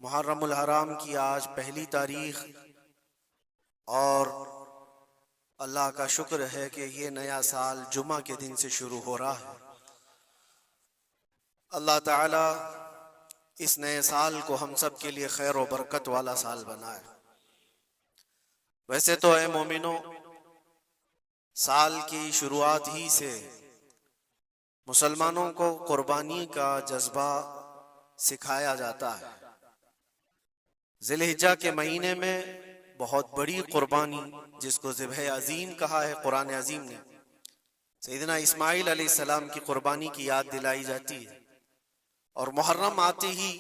محرم الحرام کی آج پہلی تاریخ، اور اللہ کا شکر ہے کہ یہ نیا سال جمعہ کے دن سے شروع ہو رہا ہے۔ اللہ تعالی اس نئے سال کو ہم سب کے لیے خیر و برکت والا سال بنائے۔ ویسے تو اے مومنو، سال کی شروعات ہی سے مسلمانوں کو قربانی کا جذبہ سکھایا جاتا ہے۔ ذی الحجہ کے مہینے میں بہت بڑی قربانی، جس کو ذبح عظیم کہا ہے قرآن عظیم نے، سیدنا اسماعیل علیہ السلام کی قربانی کی یاد دلائی جاتی ہے۔ اور محرم آتے ہی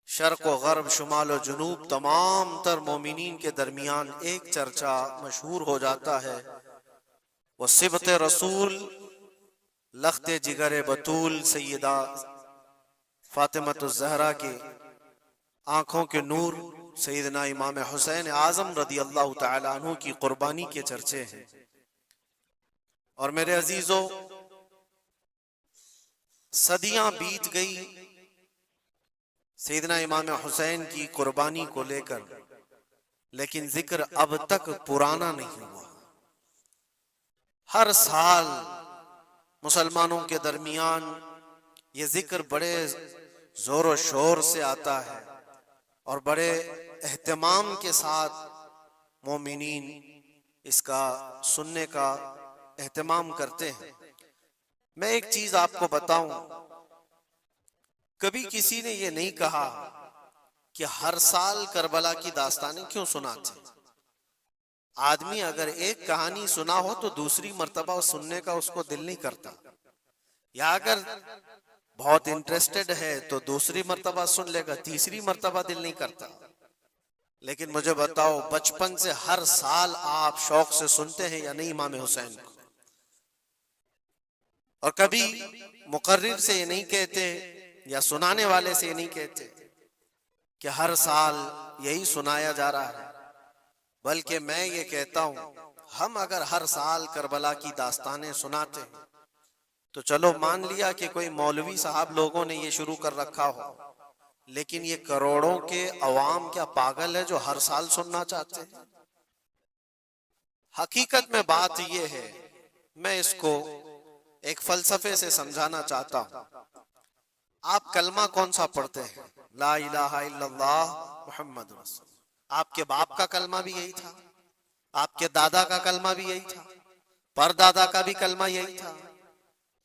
شرق و غرب، شمال و جنوب، تمام تر مومنین کے درمیان ایک چرچا مشہور ہو جاتا ہے، وہ صبط رسول، لخت جگر بطول سیدہ فاطمۃ الزہرا کے آنکھوں کے نور سیدنا امام حسین اعظم رضی اللہ تعالی عنہ کی قربانی کے چرچے ہیں۔ اور میرے عزیزو، صدیاں بیت گئی سیدنا امام حسین کی قربانی کو لے کر، لیکن ذکر اب تک پرانا نہیں ہوا۔ ہر سال مسلمانوں کے درمیان یہ ذکر بڑے زور و شور سے آتا ہے، اور بڑے اہتمام کے ساتھ مومنین اس کا سننے کا اہتمام کرتے ہیں۔ میں ایک چیز آپ کو بتاؤں، کبھی کسی نے یہ نہیں کہا کہ ہر سال کربلا کی داستانیں کیوں سناتے۔ آدمی اگر ایک کہانی سنا ہو تو دوسری مرتبہ سننے کا اس کو دل نہیں کرتا، یا اگر بہت انٹرسٹڈ ہے تو دوسری مرتبہ سن لے گا، تیسری مرتبہ دل نہیں کرتا۔ لیکن مجھے بتاؤ، بچپن سے ہر سال آپ شوق سے سنتے ہیں یا نہیں امام حسین کو؟ اور کبھی مقرر سے یہ نہیں کہتے یا سنانے والے سے یہ نہیں کہتے کہ ہر سال یہی سنایا جا رہا ہے، بلکہ میں یہ کہتا ہوں، ہم اگر ہر سال کربلا کی داستانیں سناتے ہیں تو چلو مان لیا کہ کوئی مولوی صاحب لوگوں نے یہ شروع کر رکھا ہو، لیکن یہ کروڑوں کے عوام کیا پاگل ہے جو ہر سال سننا چاہتے ہیں؟ حقیقت میں بات یہ ہے، میں اس کو ایک فلسفے سے سمجھانا چاہتا ہوں۔ آپ کلمہ کون سا پڑھتے ہیں؟ لا الہ الا اللہ محمد رسول۔ آپ کے باپ کا کلمہ بھی یہی تھا، آپ کے دادا کا کلمہ بھی یہی تھا، پردادا کا بھی کلمہ یہی تھا،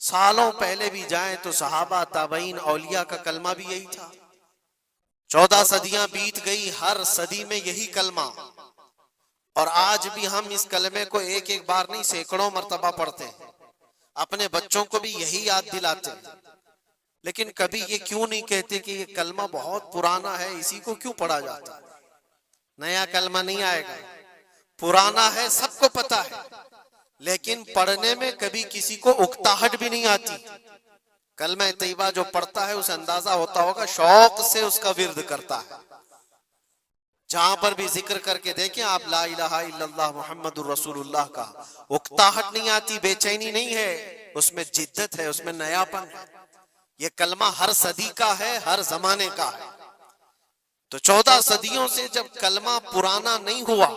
سالوں پہلے بھی جائیں تو صحابہ، تابعین، اولیاء کا کلمہ بھی یہی تھا۔ 14 صدیاں بیت گئی، ہر صدی میں یہی کلمہ، اور آج بھی ہم اس کلمے کو ایک ایک بار نہیں سینکڑوں مرتبہ پڑھتے ہیں، اپنے بچوں کو بھی یہی یاد دلاتے ہیں۔ لیکن کبھی یہ کیوں نہیں کہتے کہ یہ کلمہ بہت پرانا ہے، اسی کو کیوں پڑھا جاتا ہے؟ نیا کلمہ نہیں آئے گا، پرانا ہے، سب کو پتا ہے، لیکن پڑھنے میں کبھی کسی کو اکتاہٹ بھی نہیں آتی۔ کلمہ طیبہ جو پڑھتا ہے اسے اندازہ ہوتا ہوگا، شوق سے اس کا ورد کرتا ہے۔ جہاں پر بھی ذکر کر کے دیکھیں آپ لا الہ الا اللہ محمد الرسول اللہ کا، اکتاہٹ نہیں آتی، بے چینی نہیں ہے، اس میں جدت ہے، اس میں نیاپن ہے۔ یہ کلمہ ہر صدی کا ہے، ہر زمانے کا ہے۔ تو 14 صدیوں سے جب کلمہ پرانا نہیں ہوا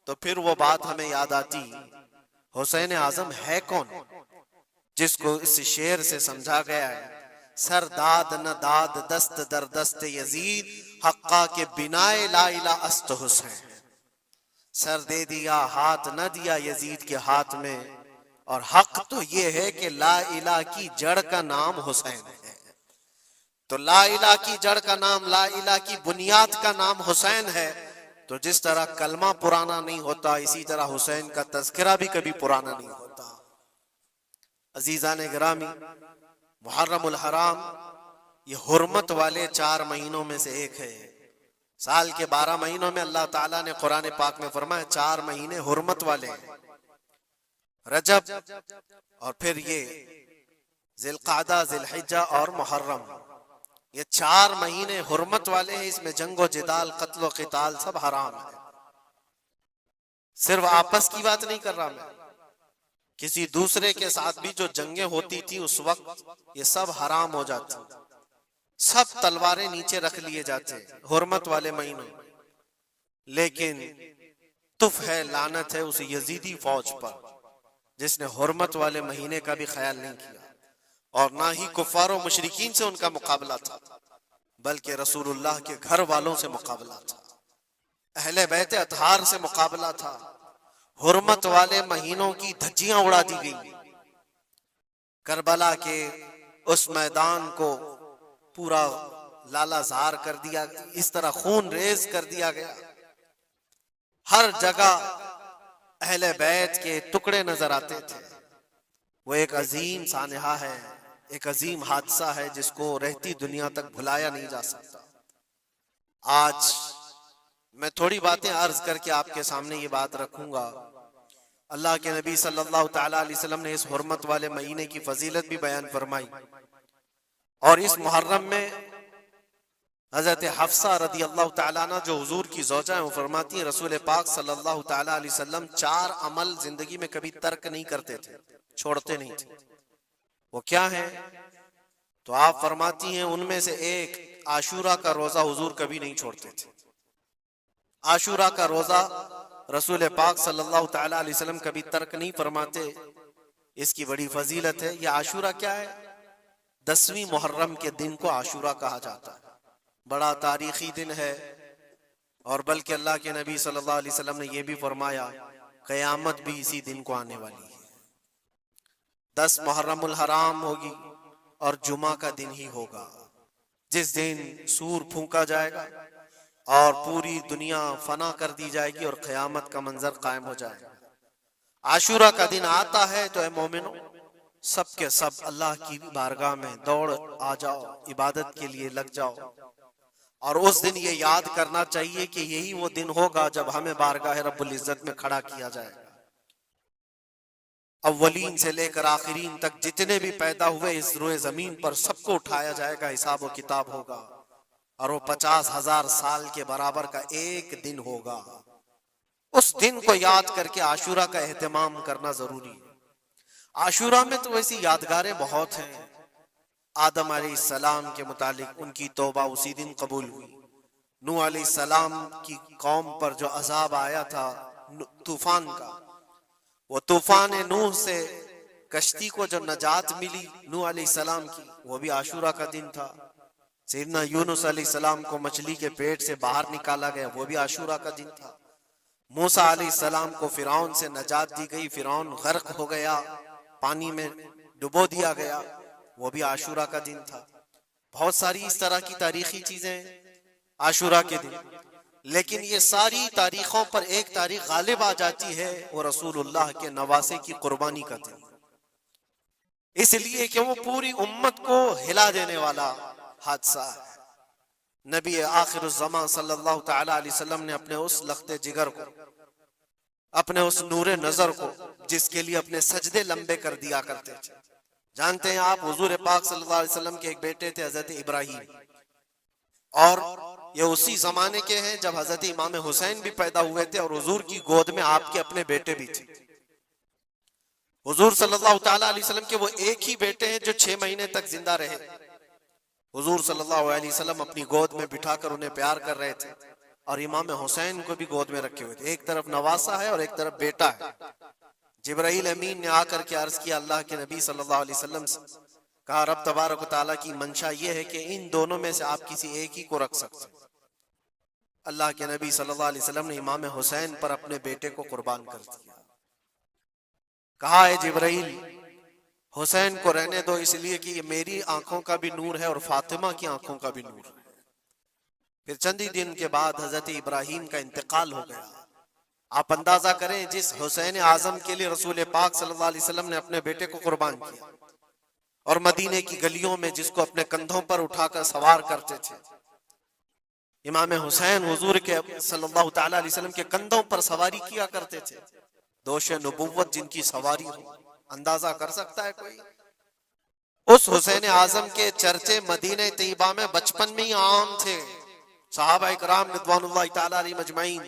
تو پھر وہ بات ہمیں یاد آتی، حسین اعظم ہے کون، جس کو اس شعر سے سمجھا گیا ہے، سر داد نہ داد دست در دست یزید، حقا کے بنائے لا الہ است حسین۔ سر دے دیا ہاتھ نہ دیا یزید کے ہاتھ میں، اور حق تو یہ ہے کہ لا الہ کی جڑ کا نام حسین ہے۔ تو لا الہ کی جڑ کا نام، لا الہ کی بنیاد کا نام حسین ہے۔ تو جس طرح کلمہ پرانا نہیں ہوتا، اسی طرح حسین کا تذکرہ بھی کبھی پرانا نہیں ہوتا۔ عزیزان گرامی، محرم الحرام یہ حرمت والے 4 مہینوں میں سے ایک ہے۔ سال کے 12 مہینوں میں اللہ تعالیٰ نے قرآن پاک میں فرمایا 4 مہینے حرمت والے ہیں، رجب، اور پھر یہ ذی القعدہ، ذی الحجہ اور محرم، یہ 4 مہینے حرمت والے ہیں۔ اس میں جنگ و جدال، قتل و قتال سب حرام ہے۔ صرف آپس کی بات نہیں کر رہا میں، کسی دوسرے کے ساتھ بھی جو جنگیں ہوتی تھی اس وقت یہ سب حرام ہو جاتی۔ سب تلواریں نیچے رکھ لیے جاتے حرمت والے مہینوں، لیکن تف ہے، لعنت ہے اس یزیدی فوج پر جس نے حرمت والے مہینے کا بھی خیال نہیں کیا، اور نہ ہی کفار و مشرکین سے ان کا مقابلہ تھا، بلکہ رسول اللہ کے گھر والوں سے مقابلہ تھا، اہل بیت اطہار سے مقابلہ تھا۔ حرمت والے مہینوں کی دھجیاں اڑا دی گئی، کربلا کے اس میدان کو پورا لالا زار کر دیا، اس طرح خون ریز کر دیا گیا، ہر جگہ اہل بیت کے ٹکڑے نظر آتے تھے۔ وہ ایک عظیم سانحہ ہے، ایک عظیم حادثہ ہے جس کو رہتی دنیا تک بھلایا نہیں جا سکتا۔ آج میں تھوڑی باتیں عرض کر کے آپ کے سامنے یہ بات رکھوں گا۔ اللہ کے نبی صلی اللہ تعالی علیہ وسلم نے اس حرمت والے مہینے کی فضیلت بھی بیان فرمائی، اور اس محرم میں حضرت حفصہ رضی اللہ تعالیٰ عنہ جو حضور کی زوجہ ہیں، وہ فرماتی ہیں رسول پاک صلی اللہ تعالیٰ علیہ وسلم 4 عمل زندگی میں کبھی ترک نہیں کرتے تھے، چھوڑتے نہیں تھے۔ وہ کیا ہیں؟ تو آپ فرماتی ہیں ان میں سے ایک عاشورہ کا روزہ حضور کبھی نہیں چھوڑتے تھے۔ عاشورہ کا روزہ رسول پاک صلی اللہ تعالیٰ علیہ وسلم کبھی ترک نہیں فرماتے، اس کی بڑی فضیلت ہے۔ یہ عاشورہ کیا ہے؟ 10ویں محرم کے دن کو عاشورہ کہا جاتا ہے، بڑا تاریخی دن ہے، اور بلکہ اللہ کے نبی صلی اللہ علیہ وسلم نے یہ بھی فرمایا قیامت بھی اسی دن کو آنے والی ہے۔ 10 محرم الحرام ہوگی اور جمعہ کا دن ہی ہوگا جس دن سور پھونکا جائے گا اور پوری دنیا فنا کر دی جائے گی اور قیامت کا منظر قائم ہو جائے گا۔ عاشورہ کا دن آتا ہے تو اے مومنو سب کے سب اللہ کی بارگاہ میں دوڑ آ جاؤ، عبادت کے لیے لگ جاؤ، اور اس دن یہ یاد کرنا چاہیے کہ یہی وہ دن ہوگا جب ہمیں بارگاہ رب العزت میں کھڑا کیا جائے گا۔ اولین سے لے کر آخرین تک جتنے بھی پیدا ہوئے اس روئے زمین پر سب کو اٹھایا جائے گا، حساب و کتاب ہوگا، اور وہ 50,000 سال کے برابر کا ایک دن ہوگا۔ اس دن کو یاد کر کے عاشورہ کا اہتمام کرنا ضروری ہے۔ عاشورہ میں تو ویسی یادگاریں بہت ہیں۔ آدم علیہ السلام کے متعلق ان کی توبہ اسی دن قبول ہوئی۔ نوح علیہ السلام کی قوم پر جو عذاب آیا تھا طوفان کا، وہ طوفان نوح سے کشتی کو جو نجات ملی نوح علیہ السلام کی، وہ بھی عاشورہ کا دن تھا۔ سیدنا یونس علیہ السلام کو مچھلی کے پیٹ سے باہر نکالا گیا، وہ بھی عاشورہ کا دن تھا۔ موسیٰ علیہ السلام کو فرعون سے نجات دی گئی، فرعون غرق ہو گیا، پانی میں ڈبو دیا گیا، وہ بھی عاشورہ کا دن تھا۔ بہت ساری اس طرح کی تاریخی چیزیں عاشورہ کے دن، لیکن یہ ساری تاریخوں پر ایک تاریخ غالب آ جاتی ہے، وہ رسول اللہ کے نواسے کی قربانی کا دن، اس لیے کہ وہ پوری امت کو ہلا دینے والا حادثہ ہے۔ نبی آخر الزمان صلی اللہ تعالی علیہ وسلم نے اپنے اس لخت جگر کو، اپنے اس نور نظر کو، جس کے لیے اپنے سجدے لمبے کر دیا کرتے تھے، جانتے ہیں آپ حضور پاک صلی اللہ علیہ وسلم کے ایک بیٹے تھے حضرت ابراہیم، اور یہ اسی زمانے کے ہیں جب حضرت امام حسین بھی پیدا ہوئے تھے، اور حضور کی گود میں آپ کے اپنے بیٹے بھی تھے۔ حضور صلی اللہ تعالی علیہ وسلم کے وہ ایک ہی بیٹے ہیں جو 6 مہینے تک زندہ رہے۔ حضور صلی اللہ علیہ وسلم اپنی گود میں بٹھا کر انہیں پیار کر رہے تھے، اور امام حسین کو بھی گود میں رکھے ہوئے تھے، ایک طرف نواسا ہے اور ایک طرف بیٹا ہے۔ جبرائیل امین نے آ کر کے عرض کیا اللہ کے نبی صلی اللہ علیہ وسلم سے، کہا رب تبارک و تعالیٰ کی منشا یہ ہے کہ ان دونوں میں سے آپ کسی ایک ہی کو رکھ سکتے ہیں۔ اللہ کے نبی صلی اللہ علیہ وسلم نے امام حسین پر اپنے بیٹے کو قربان کر دیا۔ کہا اے جبرائیل حسین کو رہنے دو، اس لیے کہ یہ میری آنکھوں کا بھی نور ہے اور فاطمہ کی آنکھوں کا بھی نور ہے۔ پھر چند ہی دن کے بعد حضرت ابراہیم کا انتقال ہو گیا۔ آپ اندازہ کریں جس حسین اعظم کے لیے رسول پاک صلی اللہ علیہ وسلم نے اپنے بیٹے کو قربان کیا، اور مدینے کی گلیوں میں جس کو اپنے کندھوں پر اٹھا کر سوار کرتے تھے، امام حسین حضور کے صلی اللہ تعالی علیہ وسلم کے کندھوں پر سواری کیا کرتے تھے۔ دوش نبوت جن کی سواری ہو، اندازہ کر سکتا ہے کوئی؟ اس حسین اعظم کے چرچے مدینہ طیبہ میں بچپن میں ہی عام تھے۔ صحابہ اکرام رضوان اللہ تعالی علیہ مجمعین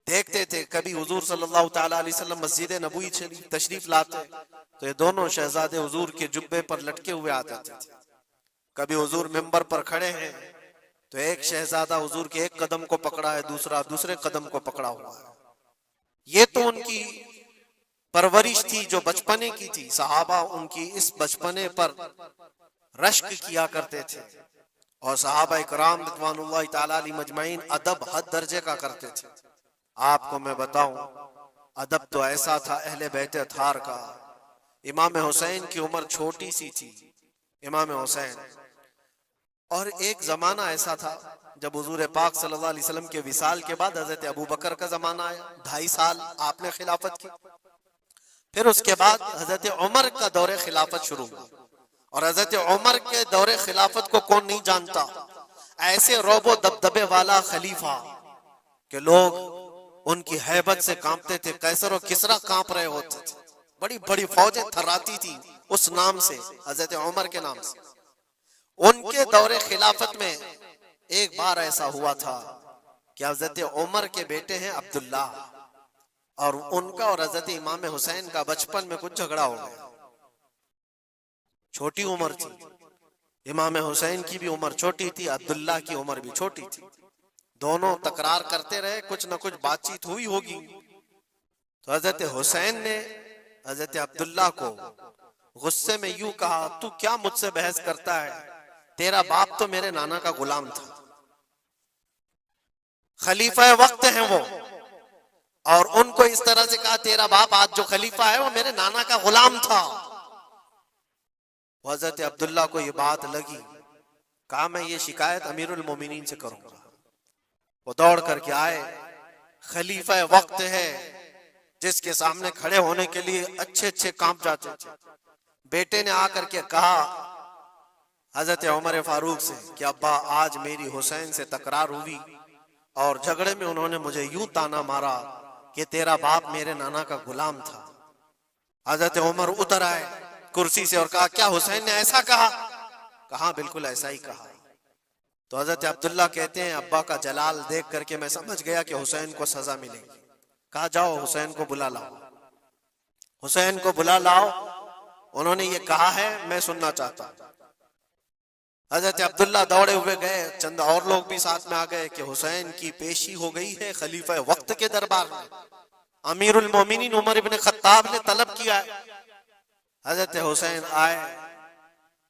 دیکھتے تھے، کبھی حضور صلی اللہ تعالی علیہ وسلم مسجد نبوی تشریف لاتے تو یہ دونوں شہزادے حضور کے جبے پر لٹکے ہوئے آتے تھے۔ کبھی حضور منبر پر کھڑے ہیں تو ایک شہزادہ حضور کے ایک قدم کو پکڑا ہے، دوسرا دوسرے قدم کو پکڑا ہوا ہے. یہ تو ان کی پرورش تھی جو بچپنے کی تھی. صحابہ ان کی اس بچپنے پر رشک کیا کرتے تھے، اور صحابہ کرام رضوان اللہ تعالی علیہ مجمعین ادب حد درجے کا کرتے تھے. آپ کو میں بتاؤں، ادب تو ایسا تھا اہل بیت اطہار کا. امام حسین کی عمر چھوٹی سی تھی، امام حسین. اور ایک زمانہ ایسا تھا جب حضور پاک صلی اللہ علیہ وسلم کے وصال کے بعد حضرت ابو بکر کا زمانہ آیا، 2.5 سال آپ نے خلافت کی. پھر اس کے بعد حضرت عمر کا دور خلافت شروع ہوا. اور حضرت عمر کے دور خلافت کو کون نہیں جانتا؟ ایسے رعب و دبدبے والا خلیفہ کہ لوگ ان کی ہیبت سے کانپتے تھے. قیصر و کسریٰ کانپ رہے ہوتے تھے، بڑی بڑی فوجیں تھراتی تھی اس نام سے، حضرت عمر کے نام سے. ان کے دور خلافت میں ایک بار ایسا ہوا تھا کہ حضرت عمر کے بیٹے ہیں عبداللہ، اور ان کا اور حضرت امام حسین کا بچپن میں کچھ جھگڑا ہو گیا. چھوٹی عمر تھی، امام حسین کی بھی عمر چھوٹی تھی، عبداللہ کی عمر بھی چھوٹی تھی. دونوں تکرار کرتے رہے، کچھ نہ کچھ بات چیت ہوئی ہوگی. تو حضرت حسین نے حضرت عبداللہ کو غصے میں یوں کہا، تو کیا مجھ سے بحث کرتا ہے؟ تیرا باپ تو میرے نانا کا غلام تھا، خلیفہ وقت ہیں وہ، اور ان کو اس طرح سے کہا تیرا باپ آج جو خلیفہ ہے وہ میرے نانا کا غلام تھا. حضرت عبداللہ کو یہ بات لگی، کہا میں یہ شکایت امیر المومنین سے کروں گا. وہ دوڑ کر کے آئے، خلیفہ وقت ہے جس کے سامنے کھڑے ہونے کے لیے اچھے اچھے کانپ جاتے تھے. بیٹے نے آ کر کے کہا حضرت عمر فاروق سے کہ ابا آج میری حسین سے تکرار ہوئی، اور جھگڑے میں انہوں نے مجھے یوں تانا مارا کہ تیرا باپ میرے نانا کا غلام تھا. حضرت عمر اتر آئے کرسی سے اور کہا کیا حسین نے ایسا کہا؟ کہا بالکل ایسا ہی کہا. تو حضرت عبداللہ کہتے ہیں ابا کا جلال دیکھ کر کے میں سمجھ گیا کہ حسین کو سزا ملے گی. کہا جاؤ حسین کو بلا لاؤ. حسین کو بلا لاؤ، انہوں نے یہ کہا ہے میں سننا چاہتا ہوں. حضرت عبداللہ دوڑے ہوئے گئے، چند اور لوگ بھی ساتھ میں آ گئے کہ حسین کی پیشی ہو گئی ہے خلیفہ وقت کے دربار میں. امیر المومنین عمر ابن خطاب نے طلب کیا ہے. حضرت حسین آئے،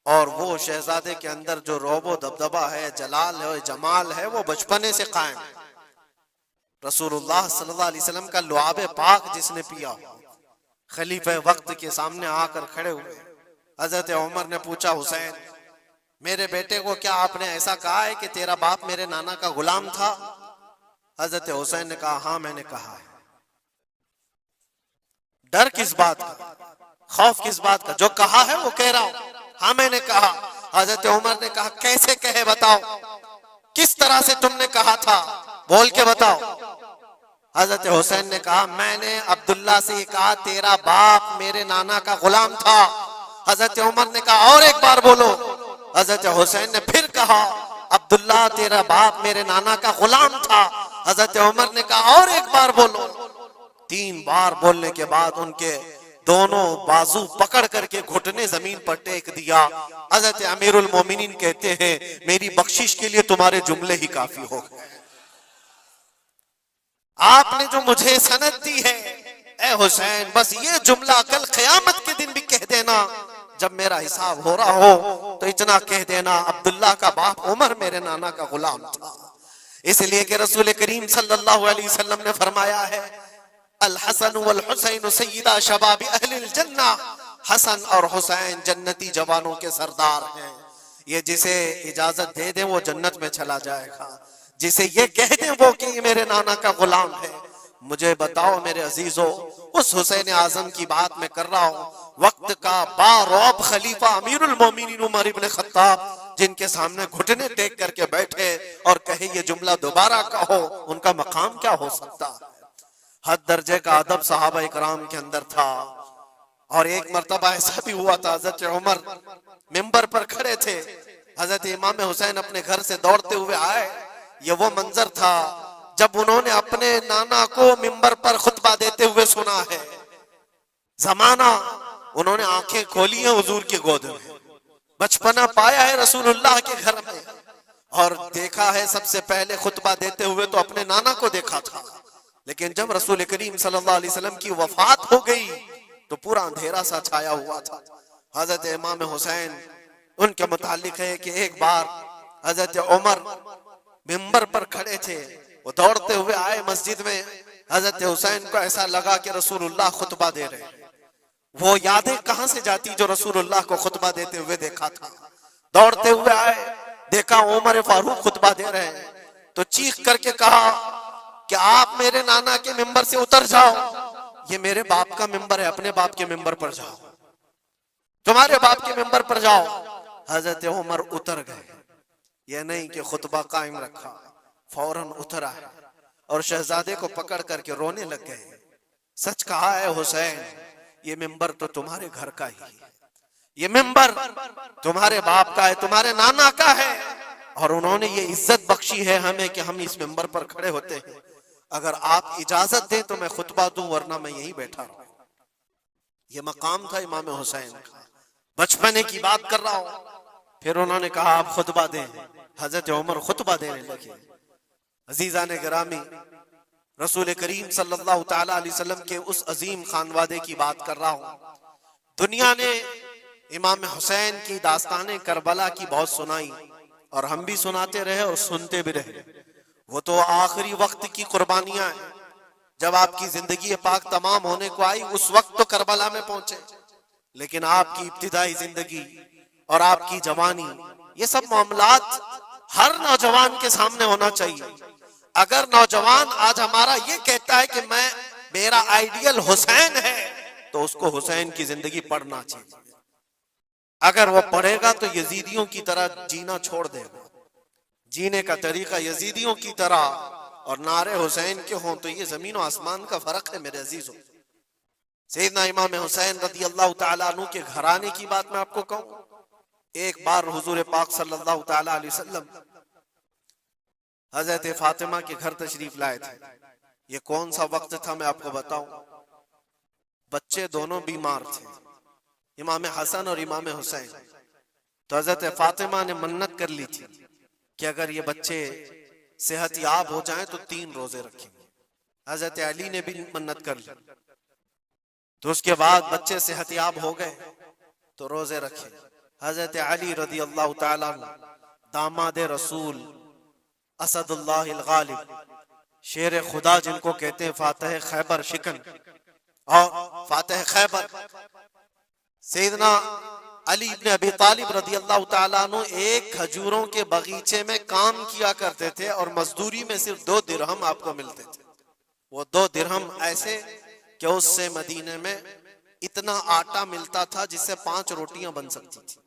اور وہ شہزادے کے اندر جو رعب و دبدبہ ہے، جلال ہے، جمال ہے، وہ بچپنے سے قائم ہے. رسول اللہ صلی اللہ علیہ وسلم کا لعاب پاک جس نے پیا، خلیفہ وقت کے سامنے آ کر کھڑے ہوئے. حضرت عمر نے پوچھا حسین میرے بیٹے کو کیا آپ نے ایسا کہا ہے کہ تیرا باپ میرے نانا کا غلام تھا؟ حضرت حسین نے کہا ہاں میں نے کہا ہے. ڈر کس بات کا، خوف کس بات کا؟ جو کہا ہے وہ کہہ رہا ہوں، ہاں میں نے کہا. حضرت عمر نے کہا کیسے کہے بتاؤ، کس طرح سے تم نے کہا تھا، بول کے بتاؤ. حضرت حسین نے کہا میں نے عبداللہ سے یہ کہا تیرا باپ میرے نانا کا غلام تھا. حضرت عمر نے کہا اور ایک بار بولو. حضرت حسین نے پھر کہا عبداللہ تیرا باپ میرے نانا کا غلام تھا. حضرت عمر نے کہا اور ایک بار بولو. 3 بار بولنے کے بعد ان کے دونوں بازو پکڑ کر کے گھٹنے زمین پر ٹیک دیا. حضرت امیر المومنین کہتے ہیں میری بخشش کے لیے تمہارے جملے ہی کافی ہو گئے. آپ نے جو مجھے سند دی ہے اے حسین، بس یہ جملہ کل قیامت کے دن بھی کہہ دینا، جب میرا حساب ہو رہا ہو تو اتنا کہہ دینا عبداللہ کا باپ عمر میرے نانا کا غلام تھا. اس لیے کہ رسول کریم صلی اللہ علیہ وسلم نے فرمایا ہے الحسن والحسین سیدہ شباب اہل الجنہ، حسن اور حسین جنتی جوانوں کے سردار ہیں. یہ جسے اجازت دے دیں وہ جنت میں چلا جائے گا، جسے یہ کہہ دیں وہ کہ یہ میرے نانا کا غلام ہے. مجھے بتاؤ میرے عزیزو، اس حسین اعظم کی بات میں کر رہا ہوں، وقت کا بارعب خلیفہ امیر المومنین عمر ابن خطاب جن کے سامنے گھٹنے ٹیک کر کے بیٹھے اور کہے یہ جملہ دوبارہ کہو، ان کا مقام کیا ہو سکتا؟ حد درجے کا ادب صحابہ کرام کے اندر تھا. اور ایک مرتبہ ایسا بھی ہوا تھا، حضرت عمر منبر پر کھڑے تھے، حضرت امام حسین اپنے گھر سے دوڑتے ہوئے آئے. یہ وہ منظر تھا جب انہوں نے اپنے نانا کو منبر پر خطبہ دیتے ہوئے سنا ہے. زمانہ انہوں نے آنکھیں کھولی ہیں حضور کی گود میں، بچپنا پایا ہے رسول اللہ کے گھر میں، اور دیکھا ہے سب سے پہلے خطبہ دیتے ہوئے تو اپنے نانا کو دیکھا تھا، لیکن جب رسول کریم صلی اللہ علیہ وسلم کی وفات ہو گئی تو پورا اندھیرا سا چھایا ہوا تھا۔ حضرت امام حسین، ان کے متعلق ہے کہ ایک بار حضرت عمر ممبر پر کھڑے تھے، وہ دوڑتے ہوئے آئے مسجد میں، حضرت حسین کو ایسا لگا کہ رسول اللہ خطبہ دے رہے ہیں۔ وہ یادیں کہاں سے جاتی جو رسول اللہ کو خطبہ دیتے ہوئے دیکھا تھا۔ دوڑتے ہوئے آئے، دیکھا عمر فاروق خطبہ دے رہے ہیں، تو چیخ کر کے کہا کہ آپ میرے نانا کے ممبر سے اتر جاؤ، یہ میرے باپ کا ممبر ہے، اپنے باپ کے ممبر پر جاؤ، تمہارے باپ کے ممبر پر جاؤ۔ حضرت عمر اتر گئے، یہ نہیں کہ خطبہ قائم رکھا، فوراً اترا اور شہزادے کو پکڑ کر کے رونے لگ گئے۔ سچ کہا ہے حسین، یہ ممبر تو تمہارے گھر کا ہی ہے، یہ ممبر تمہارے باپ کا ہے، تمہارے نانا کا ہے، اور انہوں نے یہ عزت بخشی ہے ہمیں کہ ہم اس ممبر پر کھڑے ہوتے ہیں۔ اگر آپ اجازت دیں تو میں خطبہ دوں، ورنہ میں یہیں بیٹھا رہوں۔ یہ مقام تھا امام حسین کا، بچپنے کی بات کر رہا ہوں۔ پھر انہوں نے کہا آپ خطبہ دیں، حضرت عمر خطبہ دینے لگے۔ عزیزان گرامی، رسول کریم صلی اللہ تعالی علیہ وسلم کے اس عظیم خانوادے کی بات کر رہا ہوں۔ دنیا نے امام حسین کی داستان کربلا کی بہت سنائی، اور ہم بھی سناتے رہے اور سنتے بھی رہے۔ وہ تو آخری وقت کی قربانیاں ہیں، جب آپ کی زندگی پاک تمام ہونے کو آئی اس وقت تو کربلا میں پہنچے، لیکن آپ کی ابتدائی زندگی اور آپ کی جوانی، یہ سب معاملات ہر نوجوان کے سامنے ہونا چاہیے۔ اگر نوجوان آج ہمارا یہ کہتا ہے کہ میرا آئیڈیل حسین ہے، تو اس کو حسین کی زندگی پڑھنا چاہیے۔ اگر وہ پڑھے گا تو یزیدیوں کی طرح جینا چھوڑ دے گا، جینے کا طریقہ یزیدیوں کی طرح اور نعرے حسین کے ہوں تو یہ زمین و آسمان کا فرق ہے میرے عزیزوں۔ سیدنا امام حسین رضی اللہ تعالیٰ عنہ کے گھرانے کی بات میں آپ کو کہوں، ایک بار حضور پاک صلی اللہ تعالیٰ علیہ وسلم حضرت فاطمہ کے گھر تشریف لائے تھے۔ یہ کون سا وقت تھا میں آپ کو بتاؤں، بچے دونوں بیمار تھے، امام حسن اور امام حسین۔ تو حضرت فاطمہ نے منت کر لی تھی کہ اگر یہ بچے صحت یاب ہو جائیں تو 3 روزے رکھیں گے۔ حضرت علی نے بھی منت کر لی، تو اس کے بعد بچے صحت یاب ہو گئے تو روزے رکھے۔ حضرت علی رضی اللہ تعالیٰ عنہ، داماد رسول، اسد اللہ الغالب، شیر خدا جن کو کہتے ہیں، فاتح خیبر شکن اور فاتح خیبر، سیدنا علی ابن ابی طالب رضی اللہ تعالیٰ عنہ ایک کھجوروں کے باغیچے میں کام کیا کرتے تھے، اور مزدوری میں صرف 2 درہم آپ کو ملتے تھے۔ وہ 2 درہم ایسے کہ اس سے مدینے میں اتنا آٹا ملتا تھا جس سے 5 روٹیاں بن سکتی تھی۔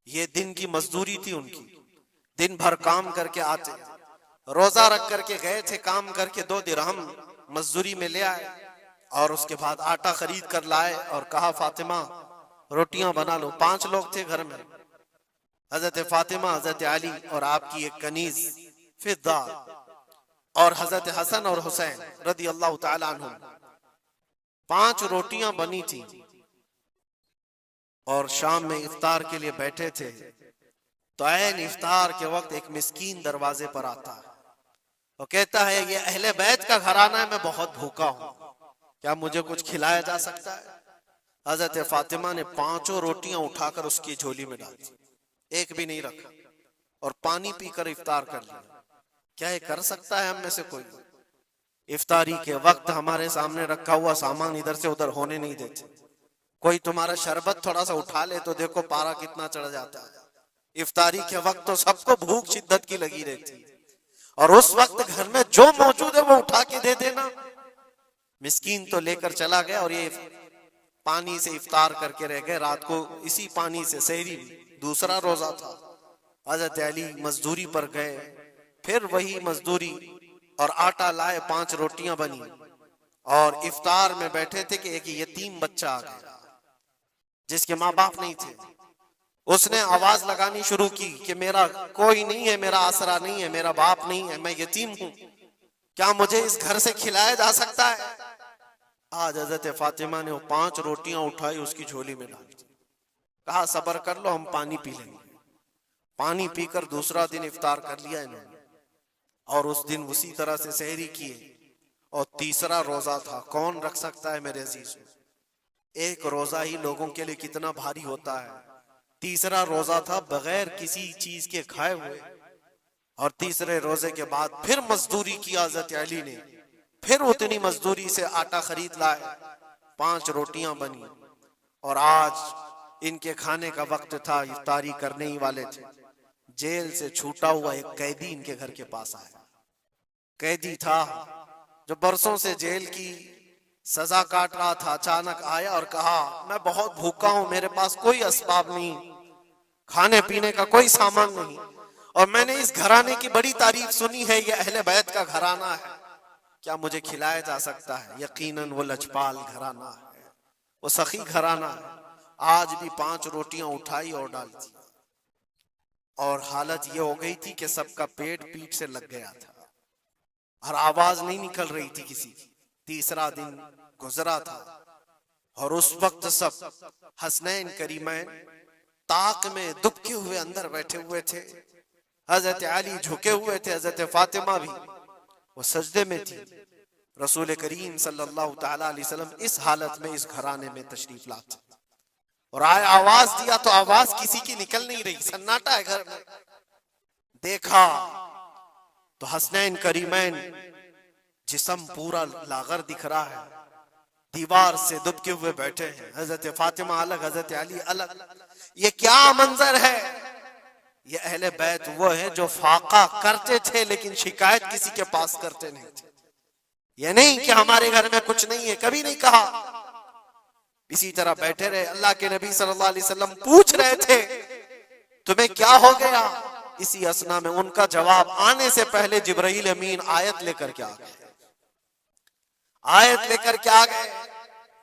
یہ دن کی مزدوری تھی ان کی، دن بھر کام کر کے آتے، روزہ رکھ کر کے گئے تھے، کام کر کے 2 درہم مزدوری میں لے آئے، اور اس کے بعد آٹا خرید کر لائے اور کہا فاطمہ روٹیاں بنا لو۔ 5 لوگ تھے گھر میں، حضرت فاطمہ، حضرت علی اور آپ کی ایک کنیز فضہ، اور حضرت حسن اور حسین رضی اللہ تعالیٰ عنہ۔ 5 روٹیاں بنی تھی، اور شام میں افطار کے لیے بیٹھے تھے، تو عین افطار کے وقت ایک مسکین دروازے پر آتا ہے، وہ کہتا ہے یہ اہل بیت کا گھرانہ ہے، میں بہت بھوکا ہوں، کیا مجھے کچھ کھلایا جا سکتا ہے؟ حضرت فاطمہ نے 5 روٹیاں اٹھا کر اس کی جھولی میں ڈال دی، ایک بھی نہیں رکھا، اور پانی پی کر افطار کر لیا۔ کیا یہ کر سکتا ہے ہم میں سے کوئی؟ افطاری کے وقت ہمارے سامنے رکھا ہوا سامان ادھر سے ادھر ہونے نہیں دیتے۔ کوئی تمہارا شربت تھوڑا سا اٹھا لے تو دیکھو پارا کتنا چڑھ جاتا ہے۔ افطاری کے وقت تو سب کو بھوک شدت کی لگی رہتی، اور اس وقت گھر میں جو موجود ہے وہ اٹھا کے دے دینا۔ مسکین تو لے کر چلا گیا، اور یہ پانی سے افطار کر کے رہ گئے، رات کو اسی پانی سے سحری، دوسرا روزہ تھا۔ حضرت علی مزدوری پر گئے، پھر وہی مزدوری، اور آٹا لائے، 5 روٹیاں بنی، اور افطار میں بیٹھے تھے کہ ایک یتیم بچہ آ گیا جس کے ماں باپ نہیں تھے۔ اس نے آواز لگانی شروع کی کہ میرا کوئی نہیں ہے، میرا آسرا نہیں ہے، میرا باپ نہیں ہے، میں یتیم ہوں، کیا مجھے اس گھر سے کھلایا جا سکتا ہے؟ آج حضرت فاطمہ نے وہ 5 روٹیاں اٹھائی، اس کی جھولی میں ڈال دی، کہا صبر کر لو، ہم پانی پی لیں گے۔ پانی پی کر دوسرا دن افطار کر لیا انہوں نے، اور اس دن اسی طرح سے سحری کیے، اور تیسرا روزہ تھا۔ کون رکھ سکتا ہے میرے عزیز؟ ایک روزہ ہی لوگوں کے لیے کتنا بھاری ہوتا ہے۔ تیسرا روزہ تھا بغیر کسی چیز کے کھائے ہوئے، اور تیسرے روزے کے بعد پھر مزدوری کی حضرت علی نے، پھر اتنی مزدوری سے آٹا خرید لائے، 5 روٹیاں بنی، اور آج ان کے کھانے کا وقت تھا، افطاری کرنے ہی والے تھے۔ جیل سے چھوٹا ہوا ایک قیدی ان کے گھر کے پاس آیا۔ قیدی تھا جو برسوں سے جیل کی سزا کاٹ رہا تھا، اچانک آیا اور کہا میں بہت بھوکا ہوں، میرے پاس کوئی اسباب نہیں، کھانے پینے کا کوئی سامان نہیں، اور میں نے اس گھرانے کی بڑی تعریف سنی ہے، یہ اہل بیت کا گھرانہ ہے، کیا مجھے کھلایا جا سکتا ہے؟ یقیناً وہ لجپال گھرانہ ہے، وہ سخی گھرانہ ہے۔ آج بھی 5 روٹیاں اٹھائی اور ڈال دی، اور حالت یہ ہو گئی تھی کہ سب کا پیٹ پیٹ سے لگ گیا تھا، اور آواز نہیں نکل رہی تھی کسی کی۔ تیسرا دن گزرا تھا، اور اس وقت سب حسنین کریمین طاق میں دبکے ہوئے اندر بیٹھے ہوئے تھے، حضرت علی جھکے ہوئے تھے، حضرت فاطمہ بھی وہ سجدے میں تھی۔ رسول کریم صلی اللہ تعالی علیہ وسلم اس حالت میں اس گھرانے میں تشریف لاتے، اور آئے آواز دیا تو آواز کسی کی نکل نہیں رہی، سناٹا ہے گھر میں۔ دیکھا تو حسنین کریمین جسم پورا لاغر دکھ رہا ہے، دیوار سے دبکے ہوئے بیٹھے ہیں، حضرت فاطمہ الگ، حضرت علی الگ۔ یہ کیا منظر ہے؟ یہ اہل بیت وہ ہے جو فاقہ کرتے تھے لیکن شکایت کسی کے پاس کرتے نہیں تھے۔ یہ نہیں کہ ہمارے گھر میں کچھ نہیں ہے، کبھی نہیں کہا۔ اسی طرح بیٹھے رہے۔ اللہ کے نبی صلی اللہ علیہ وسلم پوچھ رہے تھے تمہیں کیا ہو گیا؟ اسی اسنا میں ان کا جواب آنے سے پہلے جبرائیل امین آیت لے کر کے آ گئے، آیت لے کر کے آ گئے۔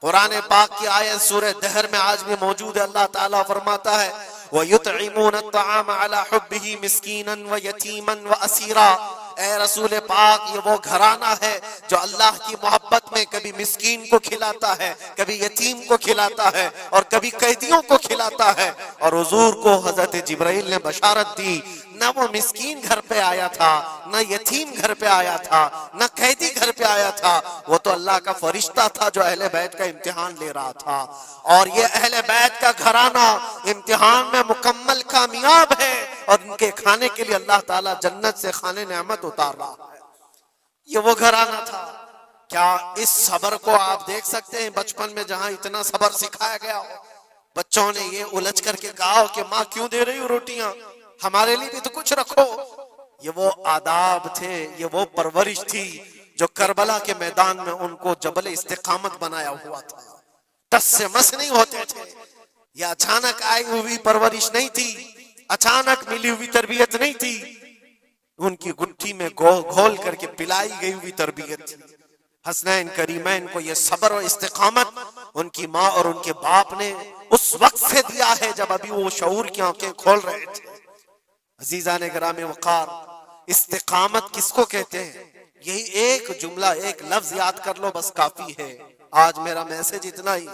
قرآن پاک کی آیت سورہ دہر میں آج بھی موجود ہے۔ اللہ تعالیٰ فرماتا ہے وَيُطْعِمُونَ الطَّعَامَ عَلَى حُبِّهِ مِسْكِينًا وَيَتِيمًا وَأَسِيرًا۔ اے رسول پاک، یہ وہ گھرانہ ہے جو اللہ کی محبت میں کبھی مسکین کو کھلاتا ہے، کبھی یتیم کو کھلاتا ہے، اور کبھی قیدیوں کو کھلاتا ہے۔ اور حضور کو حضرت جبرائیل نے بشارت دی، نہ وہ مسکین گھر پہ آیا تھا، نہ یتیم گھر پہ آیا تھا، نہ قیدی گھر پہ آیا تھا، وہ تو اللہ کا فرشتہ تھا جو اہل بیت کا امتحان لے رہا تھا۔ اور یہ اہل بیت کا گھرانہ امتحان میں مکمل کامیاب ہے، اور ان کے کھانے کے لیے اللہ تعالیٰ جنت سے کھانے نعمت اتار رہا ہے۔ یہ وہ گھرانہ تھا۔ کیا اس صبر کو آپ دیکھ سکتے ہیں؟ بچپن میں جہاں اتنا صبر سکھایا گیا ہو، بچوں نے یہ الجھ کر کے کہا ہو کہ ماں کیوں دے رہی ہو روٹیاں، ہمارے لیے بھی تو کچھ رکھو۔ یہ وہ آداب تھے، یہ وہ پرورش تھی جو کربلا کے میدان میں ان کو جبل استقامت بنایا ہوا تھا۔ ٹس سے مس نہیں ہوتے تھے۔ یہ اچانک آئی ہوئی پرورش نہیں تھی، اچانک ملی ہوئی تربیت نہیں تھی، ان کی گٹھی میں گھول کر کے پلائی گئی ہوئی تربیت تھی۔ حسنین کریمین کو یہ صبر و استقامت ان کی ماں اور ان کے باپ نے اس وقت سے دیا ہے جب ابھی وہ شعور کی آنکھیں کھول رہے تھے۔ عزیزان گرامی وقار، استقامت کس کو کہتے ہیں؟ یہی ایک جملہ، ایک لفظ یاد کر لو، بس کافی ہے۔ آج میرا میسج اتنا ہی،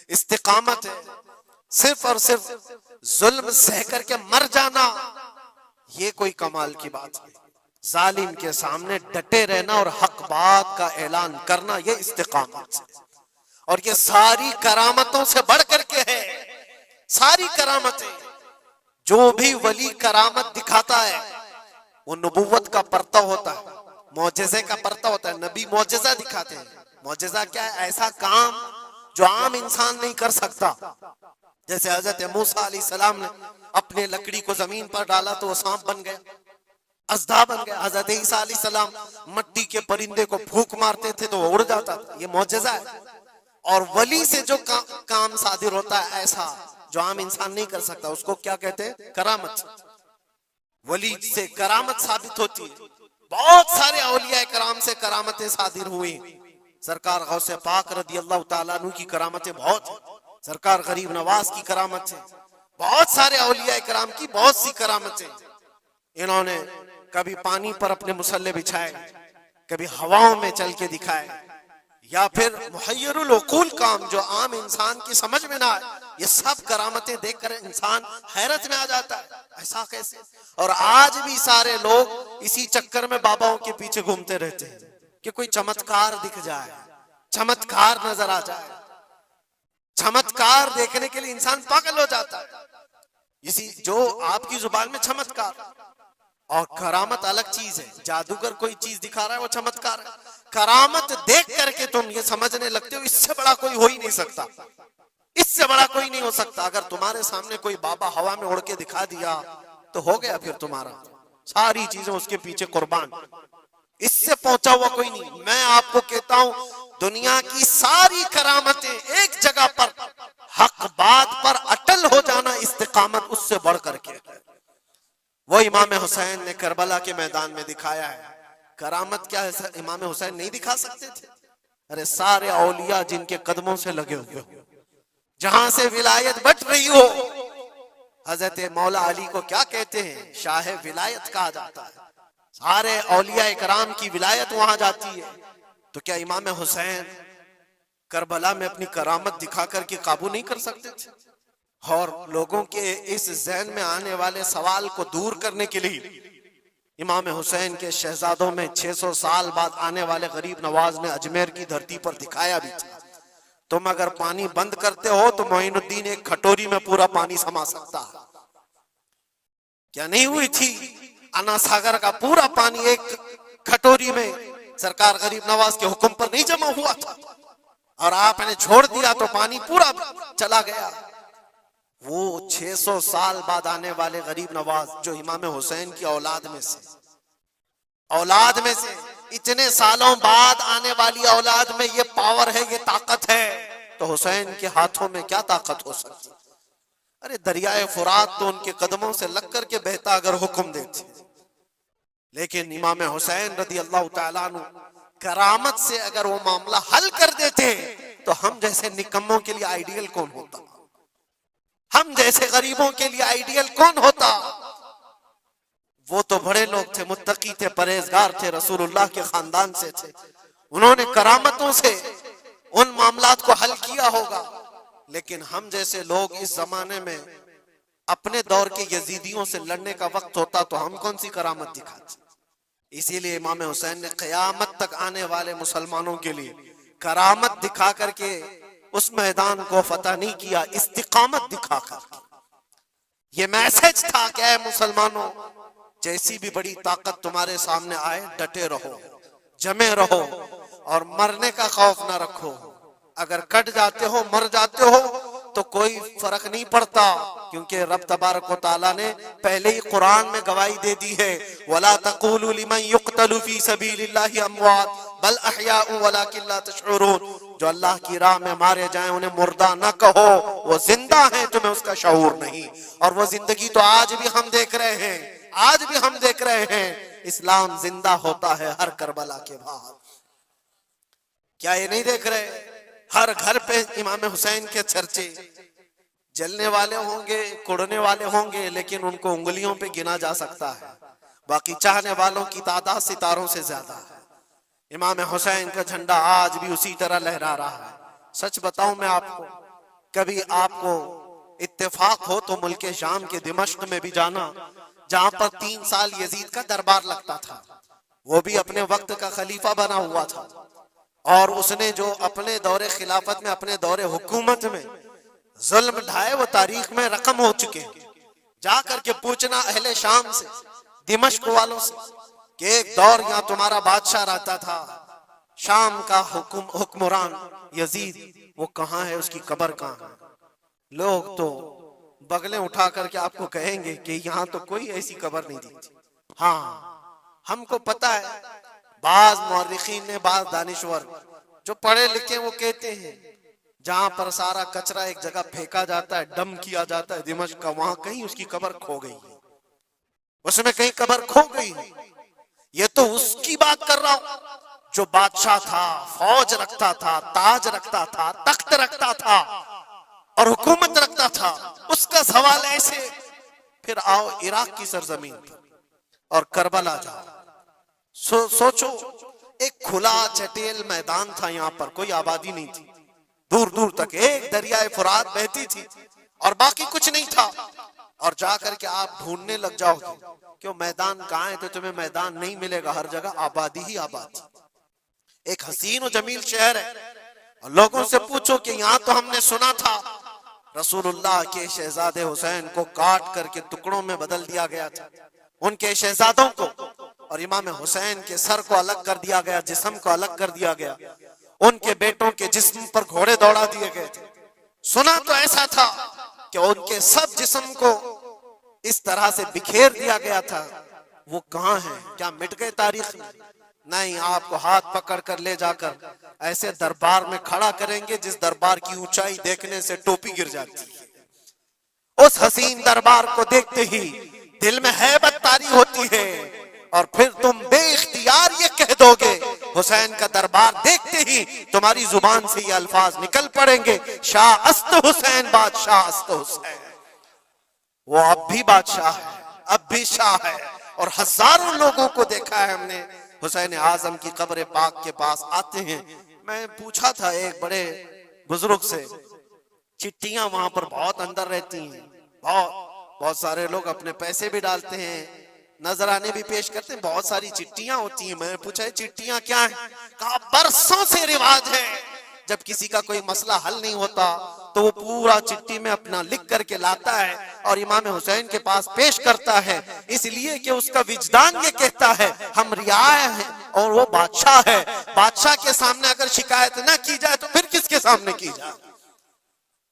استقامت ہے صرف اور صرف ظلم سہ کر کے مر جانا، یہ کوئی کمال کی بات ہے۔ ظالم کے سامنے ڈٹے رہنا اور حق بات کا اعلان کرنا، یہ استقامت ہے۔ اور یہ ساری کرامتوں سے بڑھ کر کے ہے۔ ساری کرامتیں، جو بھی ولی کرامت دکھاتا ہے وہ نبوت کا پرتہ ہوتا ہے، معجزے کا پرتہ ہوتا ہے۔ نبی معجزہ دکھاتے ہیں۔ معجزہ کیا ہے؟ ایسا کام جو عام انسان نہیں کر سکتا۔ جیسے حضرت موسیٰ علیہ السلام نے اپنے لکڑی کو زمین پر ڈالا تو وہ سانپ بن گیا، اژدھا بن گیا۔ حضرت عیسیٰ علیہ السلام مٹی کے پرندے کو پھونک مارتے تھے تو وہ اڑ جاتا تھا۔ یہ معجزہ ہے۔ اور ولی سے جو کام صادر ہوتا ہے ایسا جو عام انسان نہیں کر سکتا، اس کو کیا کہتے ہیں؟ کرامت۔ ولی سے کرامت ثابت ہوتی ہے۔ بہت سارے اولیاء کرام سے کرامتیں صادر ہوئی۔ سرکار غوث پاک رضی اللہ تعالیٰ عنہ کی کرامتیں بہت ہیں، سرکار غریب نواز کی کرامت ہے، بہت سارے اولیاء کرام کی بہت سی کرامتیں۔ انہوں نے کبھی پانی پر اپنے مصلے بچھائے، کبھی ہواؤں میں چل کے دکھائے، یا پھر محیر العقول کام جو عام انسان کی سمجھ میں نہ آئے یہ سب کرامتیں دیکھ کر انسان حیرت میں آ جاتا ہے، ایسا کیسے؟ اور آج بھی سارے لوگ اسی چکر میں باباؤں کے پیچھے گھومتے رہتے ہیں کہ کوئی چمتکار دکھ جائے، چمتکار نظر آ جائے۔ چمتکار دیکھنے کے لیے انسان پاگل ہو جاتا ہے، اسی جو آپ کی زبان میں چمتکار اور کرامت الگ چیز ہے۔ جادوگر کوئی چیز دکھا رہا ہے وہ چمتکار ہے، کرامت دیکھ کر کے تم یہ سمجھنے لگتے ہو اس سے بڑا کوئی ہو ہی نہیں سکتا، اس سے بڑا کوئی نہیں ہو سکتا۔ اگر تمہارے سامنے کوئی بابا ہوا میں اڑ کے دکھا دیا تو ہو گیا پھر تمہارا، ساری چیزیں اس کے پیچھے قربان، اس سے پہنچا ہوا کوئی نہیں۔ میں آپ کو کہتا ہوں دنیا کی ساری کرامتیں ایک جگہ پر حق بات پر اٹل ہو جانا استقامت اس سے بڑھ کر کے، وہ امام حسین نے کربلا کے میدان میں دکھایا ہے۔ کرامت کیا ہے امام حسین نہیں دکھا سکتے تھے؟ ارے سارے اولیاء جن کے قدموں سے لگے ہوئے ہو، جہاں سے ولایت بٹ رہی ہو، حضرت مولا علی کو کیا کہتے ہیں؟ شاہ ولایت کہا جاتا ہے، سارے اولیاء کرام کی ولایت وہاں جاتی ہے۔ تو کیا امام حسین کربلا میں اپنی کرامت دکھا کر کے قابو نہیں کر سکتے تھے؟ اور لوگوں کے اس ذہن میں آنے والے سوال کو دور کرنے کے لیے امام حسین کے شہزادوں میں 600 سال بعد آنے والے غریب نواز نے اجمیر کی دھرتی پر دکھایا بھی تھا، تم اگر پانی بند کرتے ہو تو معین الدین ایک کھٹوری میں پورا پانی سما سکتا ہے۔ کیا نہیں ہوئی تھی؟ انا ساگر کا پورا پانی ایک کھٹوری میں سرکار غریب نواز کے حکم پر نہیں جمع ہوا تھا، اور آپ نے چھوڑ دیا تو پانی پورا چلا گیا۔ وہ 600 سال بعد آنے والے غریب نواز جو امام حسین کی اولاد میں سے اتنے سالوں بعد آنے والی اولاد میں یہ پاور ہے، یہ طاقت ہے، تو حسین کے ہاتھوں میں کیا طاقت ہو سکتی؟ ارے دریائے فرات تو ان کے قدموں سے لگ کر کے بہتا اگر حکم دیتے، لیکن امام حسین رضی اللہ تعالیٰ عنہ کرامت سے اگر وہ معاملہ حل کر دیتے تو ہم جیسے نکموں کے لیے آئیڈیل کون ہوتا؟ ہم جیسے غریبوں کے لیے آئیڈیل کون ہوتا؟ وہ تو بڑے لوگ تھے، متقی تھے، پرہیزگار تھے، رسول اللہ کے خاندان سے تھے، انہوں نے کرامتوں سے ان معاملات کو حل کیا ہوگا۔ لیکن ہم جیسے لوگ اس زمانے میں اپنے دور کے یزیدیوں سے لڑنے کا وقت ہوتا تو ہم کون سی کرامت دکھاتے؟ اسی لیے امام حسین نے قیامت تک آنے والے مسلمانوں کے لیے کرامت دکھا کر کے اس میدان کو فتح نہیں کیا، استقامت دکھا کر کے۔ یہ میسج تھا کہ اے مسلمانوں، جیسی بھی بڑی طاقت تمہارے سامنے آئے ڈٹے رہو، جمے رہو، اور مرنے کا خوف نہ رکھو۔ اگر کٹ جاتے ہو، مر جاتے ہو تو کوئی فرق نہیں پڑتا، کیونکہ رب تبارک و تعالیٰ نے پہلے ہی قرآن میں گواہی دے دی ہے وَلَا تَقُولُوا لِمَنْ يُقْتَلُ فِي سَبِيلِ اللَّهِ أَمْوَاتٌ بَلْ أَحْيَاءٌ وَلَكِنْ لَا تَشْعُرُونَ۔ جو اللہ کی راہ میں مارے جائیں انہیں مردہ نہ کہو، وہ زندہ ہیں، تمہیں اس کا شعور نہیں۔ اور وہ زندگی تو آج بھی ہم دیکھ رہے ہیں، آج بھی ہم دیکھ رہے ہیں، اسلام زندہ ہوتا ہے ہر کربلا کے بعد۔ کیا یہ نہیں دیکھ رہے؟ ہر گھر پہ امام حسین کے چرچے، جلنے والے ہوں گے، کڑنے والے ہوں گے، لیکن ان کو انگلیوں پہ گنا جا سکتا ہے، باقی چاہنے والوں کی تعداد ستاروں سے زیادہ ہے۔ امام حسین کا جھنڈا آج بھی اسی طرح لہرا رہا ہے۔ سچ بتاؤں میں آپ کو، کبھی آپ کو اتفاق ہو تو ملک شام کے دمشق میں بھی جانا، جہاں پر 3 سال یزید کا دربار لگتا تھا، وہ بھی اپنے وقت کا خلیفہ بنا ہوا تھا، اور اس نے جو اپنے دور خلافت میں، اپنے دور حکومت میں ظلم ڈھائے وہ تاریخ میں رقم ہو چکے ہیں۔ جا کر کے پوچھنا اہل شام سے، دمشق والوں سے، کہ ایک دور یہاں تمہارا بادشاہ رہتا تھا، شام کا حکمران یزید، وہ کہاں ہے، اس کی قبر کہاں ہے؟ لوگ تو بغلیں اٹھا کر کے آپ کو کہیں گے کہ یہاں تو کوئی ایسی قبر نہیں دیکھی۔ ہاں ہم کو پتا ہے، بعض مورخین نے، بعض دانشور جو پڑھے لکھے وہ کہتے ہیں جہاں پر سارا کچرا ایک جگہ پھینکا جاتا ہے، ڈم کیا جاتا ہے دمشق کا، وہاں کہیں اس کی قبر کھو گئی ہے، اس میں کہیں قبر کھو گئی ہے۔ یہ تو اس کی بات کر رہا ہوں جو بادشاہ تھا، فوج رکھتا تھا، تاج رکھتا تھا، تخت رکھتا تھا اور حکومت رکھتا تھا، اس کا سوال ایسے۔ پھر آؤ عراق کی سرزمین پر اور کربلا جاؤ، سوچو، ایک کھلا چٹیل میدان تھا، یہاں پر کوئی آبادی نہیں تھی، دور دور تک ایک دریائے فرات بہتی تھی اور باقی کچھ نہیں تھا، اور جا کر کے آپ ڈھونڈنے لگ جاؤ گے کہ میدان کہاں ہے تو تمہیں میدان نہیں ملے گا، ہر جگہ آبادی ہی آبادی۔ ایک حسین و جمیل شہر ہے، اور لوگوں سے پوچھو کہ یہاں تو ہم نے سنا تھا رسول اللہ کے شہزادے حسین کو کاٹ کر کے ٹکڑوں میں بدل دیا گیا تھا، ان کے شہزادوں کو، اور امام حسین کے سر کو الگ کر دیا گیا، جسم کو الگ کر دیا گیا، ان کے بیٹوں کے جسم پر گھوڑے دوڑا دیے گئے تھے۔ سنا تو ایسا تھا کہ ان کے سب جسم کو اس طرح سے بکھیر دیا گیا تھا، وہ کہاں ہیں؟ کیا مٹ گئے تاریخ میں؟ نہیں، آپ کو ہاتھ پکڑ کر لے جا کر ایسے دربار میں کھڑا کریں گے جس دربار کی اونچائی دیکھنے سے ٹوپی گر جاتی ہے۔ اس حسین دربار کو دیکھتے ہی دل میں ہیبت طاری ہوتی ہے، اور پھر تم بے اختیار یہ کہہ دو گے، حسین کا دربار دیکھتے ہی تمہاری زبان سے یہ الفاظ نکل پڑیں گے، شاہ است حسین، بادشاہ است حسین۔ وہ اب بھی بادشاہ ہے، اب بھی شاہ ہے، اور ہزاروں لوگوں کو دیکھا ہے ہم نے حسین اعظم کی قبر پاک کے پاس آتے ہیں۔ میں پوچھا تھا ایک بڑے بزرگ سے، چٹیاں وہاں پر بہت اندر رہتی ہیں، بہت سارے لوگ اپنے پیسے بھی ڈالتے ہیں، نذرانے بھی پیش کرتے ہیں، بہت ساری چٹیاں ہوتی ہیں۔ میں نے پوچھا چٹیاں کیا ہیں؟ کہا برسوں سے رواج ہے، جب کسی کا کوئی مسئلہ حل نہیں ہوتا تو وہ پورا چٹی میں اپنا لکھ کر کے لاتا ہے اور امام حسین کے پاس پیش کرتا ہے، اس لیے کہ اس کا وجدان یہ کہتا ہے ہم رعایا ہیں اور وہ بادشاہ ہے، بادشاہ کے سامنے اگر شکایت نہ کی جائے تو پھر کس کے سامنے کی جائے؟